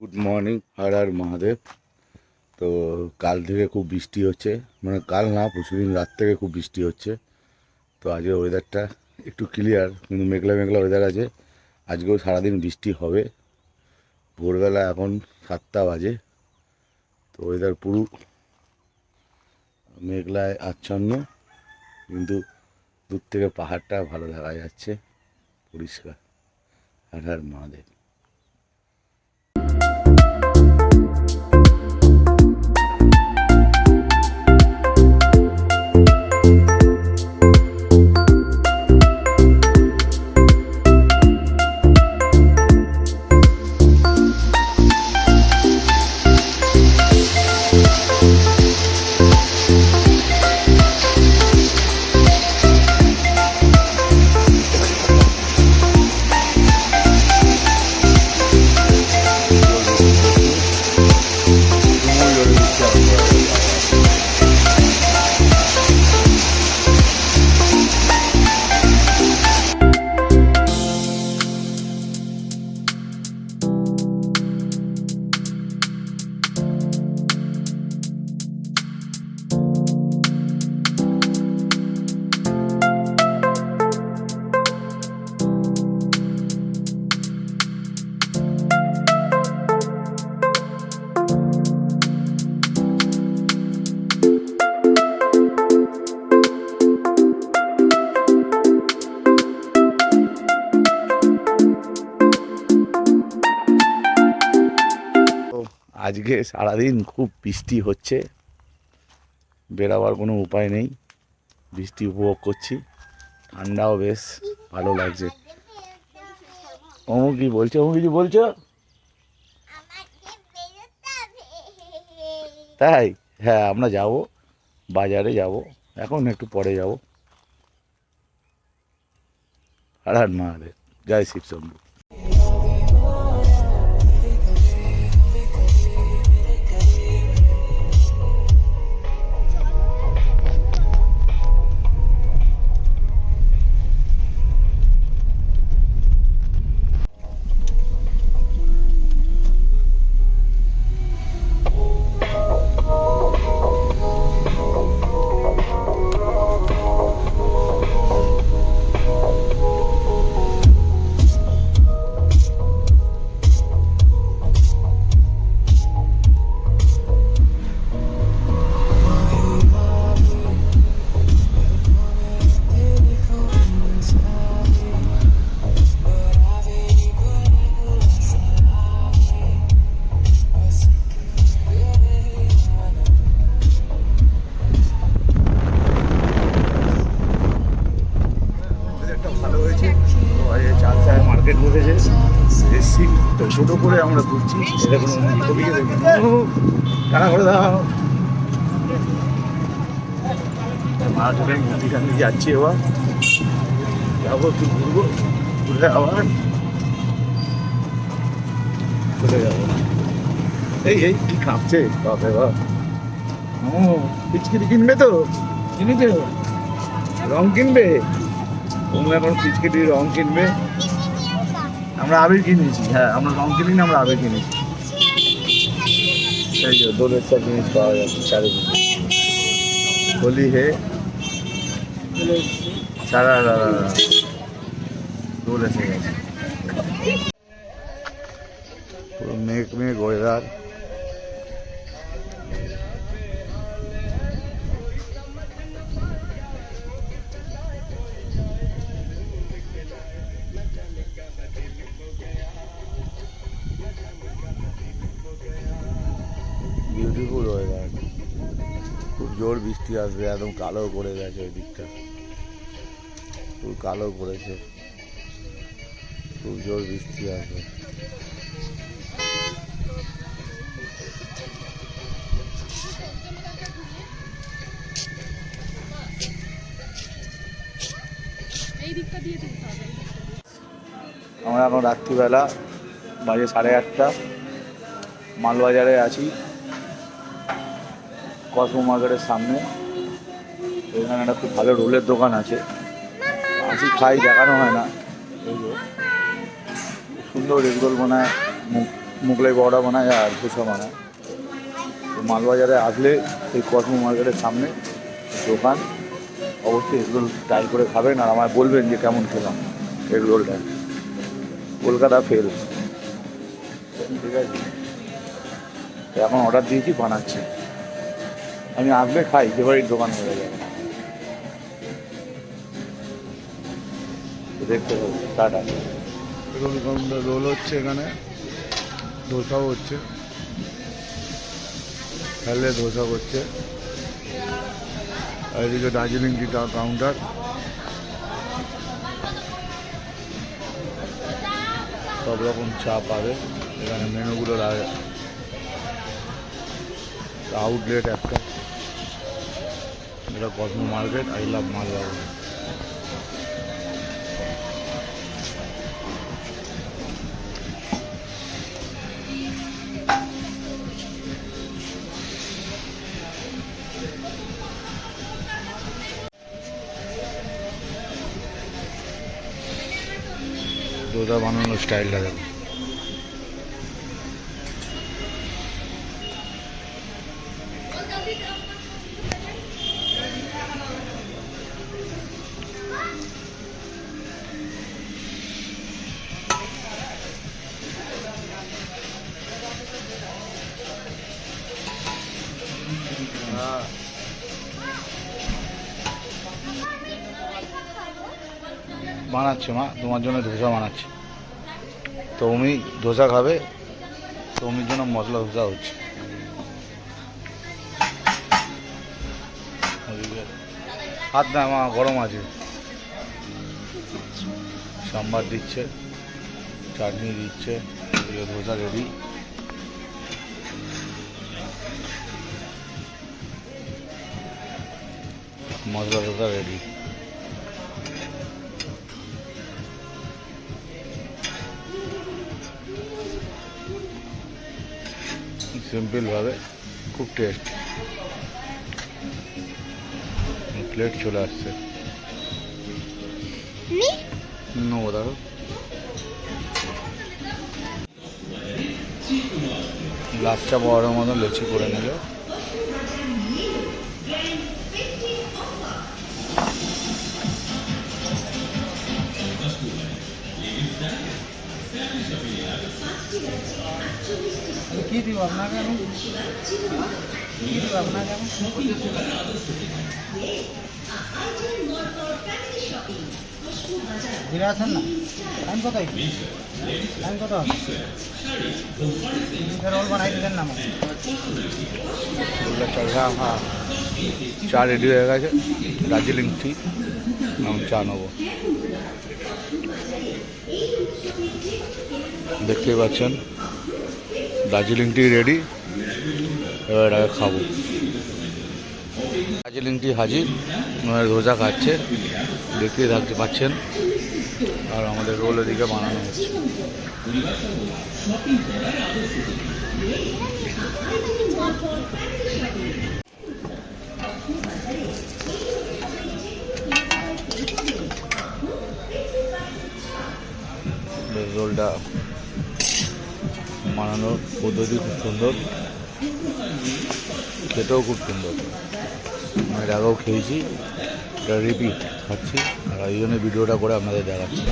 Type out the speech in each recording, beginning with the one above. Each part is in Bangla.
Good morning, Har Har Mahadev. তো কাল থেকে খুব বৃষ্টি হচ্ছে, মানে কাল না পরশুদিন রাত থেকে খুব বৃষ্টি হচ্ছে। তো আজকে ওয়েদারটা একটু ক্লিয়ার, কিন্তু মেঘলা মেঘলা ওয়েদার আছে। আজকেও সারাদিন বৃষ্টি হবে। ভোরবেলা এখন 7টা বাজে, তো ওয়েদার পুরো মেঘলায় আচ্ছন্ন, কিন্তু দূর থেকে পাহাড়টা ভালো দেখা যাচ্ছে, পরিষ্কার। হর হর মহাদেব। আজকে সারাদিন খুব বৃষ্টি হচ্ছে, বেরাবার কোনো উপায় নেই, বৃষ্টি উপভোগ করছি। ঠান্ডাও বেশ ভালো লাগছে। অমু কি বলছো? অমু কিছু বলছো? তাই? হ্যাঁ, আমরা যাব, বাজারে যাব, এখন একটু পরে যাব। হর হর মহাদেব, জয় শিব শম্ভু। ভালো হয়েছে, চাল চায় মার্কেট বসেছে, এসছি তো ছোটো করে আমরা ঘুরছি। দেখুন কবিকে দেখুন, টাকা করে দাও। মার্কেটে মুদিখানে যাচ্ছি, এবার যাবো, একটু ঘুরবো, ঘুরে আবার চলে যাবো। এই কি কাঁপছে বাপরে বাপ। ও পিচকিরি কিনবে তো? কিনেছে, রং কিনবে? তোমরা এখন পিচকিরি রং কিনবে, আমরা আবির কিনেছি। হ্যাঁ, আমরা রং কিনি না, আমরা আবির কিনেছি। এই যে দোলের সব জিনিস পাওয়া যাচ্ছে চারিদিকে। হোলি হে সারা দোল এসে গেছে, পুরো মেঘ মেঘ ওয়েদার। বিউটিফুল ওয়েদার, খুব জোর বৃষ্টি আসবে, একদম কালো করে গেছে ওই দিকটা, খুব কালো করেছে, খুব জোর বৃষ্টি আসবে। আমরা এখন রাত্রিবেলা, বাজে 8:30, মালবাজারে আছি, কসমো মার্কেটের সামনে। এখানে একটা খুব ভালো রোলের দোকান আছে, আসি খাই, দেখানো হয় না। এই যে সুন্দর এগরোল বানায়, মোগলাই পকোড়া বানায় আর ধোসা বানায়। তো মালবাজারে আসলে এই কসমো মার্কেটের সামনে দোকান, অবশ্যই এগুলো ট্রাই করে খাবেন আর আমায় বলবেন যে কেমন খেলাম এগ রোলটা। কলকাতা ফেল, ঠিক আছে। তো এখন অর্ডার দিয়েছি, বানাচ্ছি। আমি আসলে খাই, ফেভারিট দোকান হয়ে যাবে। দেখতে হবে টাটা। রোল হচ্ছে এখানে, ধোসাও হচ্ছে, খেলে ধোসা করছে। আর এদিকে দার্জিলিং টি কাউন্টার, সব রকম চা পাবে এখানে। মেনুগুলো আউটলেট একটা, এটা Cosmo market, I love Malbazar. Dosa বানানোর স্টাইলটা দেখো। বানাচ্ছে মা, তোমার জন্য ধোসা বানাচ্ছে। তো উমি ধোসা খাবে, তো উমির জন্য মশলা ধোসা হচ্ছে। হাত না মা, গরম আছে। সাম্বার দিচ্ছে, চাটনি দিচ্ছে, ধোসা রেডি। মশলা ধোসা রেডি। সিম্পলভাবে খুব টেস্ট। প্লেট চলে আসছে। দেখো লাচ্চা বড় মতো লুচি করে নিল। কি দিব আপনাকে আমি, কি দিব আপনাকে আমি? ঘুরে আসেন না। টাইম কত? টাইম কত? রোল বানাই দিলেন না আমাকে। হ্যাঁ হ্যাঁ, চা রেডি হয়ে গেছে। দার্জিলিং টি, আমি চা নেবো। দেখতেই পাচ্ছেন দার্জিলিং টি রেডি, এবার আগে খাবো। দার্জিলিং টি হাজির, ধোসা খাচ্ছে, দেখতেই থাকতে পাচ্ছেন। আর আমাদের রোল এদিকে বানানো হচ্ছে। রোলটা বানানোর পদ্ধতি খুব সুন্দর, খেতেও খুব সুন্দর। আমি এর আগেও খেয়েছি, এটা রিপিট খাচ্ছি, আর এই জন্য ভিডিওটা করে আপনাদের দেখাচ্ছি।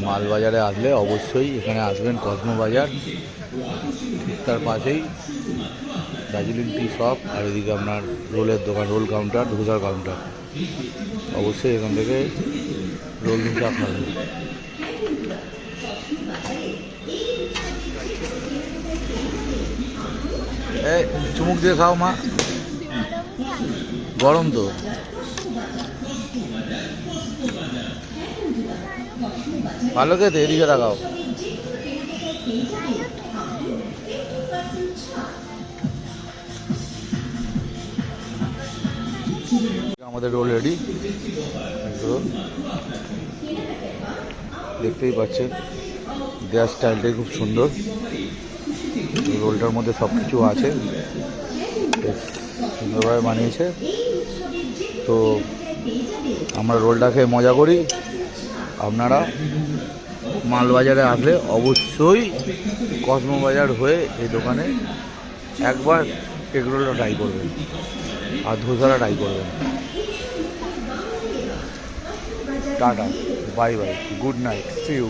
মালবাজারে আসলে অবশ্যই এখানে আসবেন, কসমো বাজার, ঠিক তার পাশেই দার্জিলিং টি শপ, আর এদিকে আপনার রোলের দোকান, রোল কাউন্টার, ধোসার কাউন্টার। অবশ্যই এখান থেকে রোল ধোসা খাবেন। এই চুমুক দিয়ে খাও মা, গরম তো। ভালো খেতে, এদিকে লাগাও। আমাদের রোল রেডি, রোল দেখতেই পাচ্ছেন, দেওয়ার স্টাইলটাই খুব সুন্দর। রোলটার মধ্যে সব কিছু আছে, সুন্দরভাবে বানিয়েছে। তো আমরা রোলটা খেয়ে মজা করি, আপনারা মালবাজারে আসলে অবশ্যই কসমো বাজার হয়ে এই দোকানে একবার এগরোলটা ট্রাই করবেন আর ধোসাটা ট্রাই করবেন। Tata, bye bye, good night, see you.